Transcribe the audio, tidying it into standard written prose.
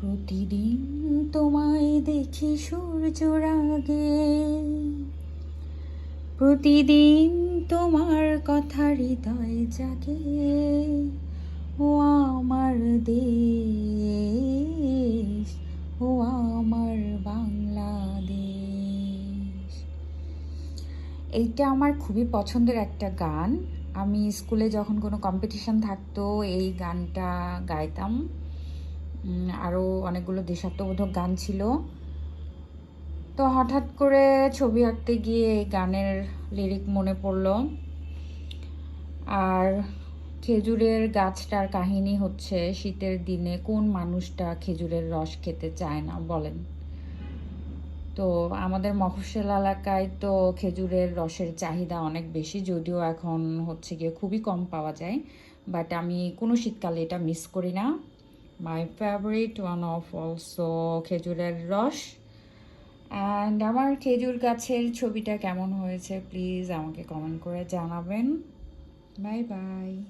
প্রতিদিন তোমায় দেখি সূর্যের আগে, প্রতিদিন তোমার কথা হৃদয় জাগে। ও আমার দেশ, ও আমার বাংলাদেশ। এইটা আমার খুবই পছন্দের একটা গান। আমি স্কুলে যখন কোনো কম্পিটিশন থাকতো এই গানটা গাইতাম। আরও অনেকগুলো দেশাত্মবোধক গান ছিল। তো হঠাৎ করে ছবি আঁকতে গিয়ে এই গানের লিরিক মনে পড়লো। আর খেজুরের গাছটার কাহিনী হচ্ছে, শীতের দিনে কোন মানুষটা খেজুরের রস খেতে চায় না বলেন? তো আমাদের মফস্বল এলাকায় তো খেজুরের রসের চাহিদা অনেক বেশি, যদিও এখন হচ্ছে গিয়ে খুবই কম পাওয়া যায়, বাট আমি কোনো শীতকালে এটা মিস করি না। My favourite one of also খেজুরের রস। অ্যান্ড আমার খেজুর গাছের ছবিটা কেমন হয়েছে প্লিজ আমাকে কমেন্ট করে জানাবেন। Bye bye.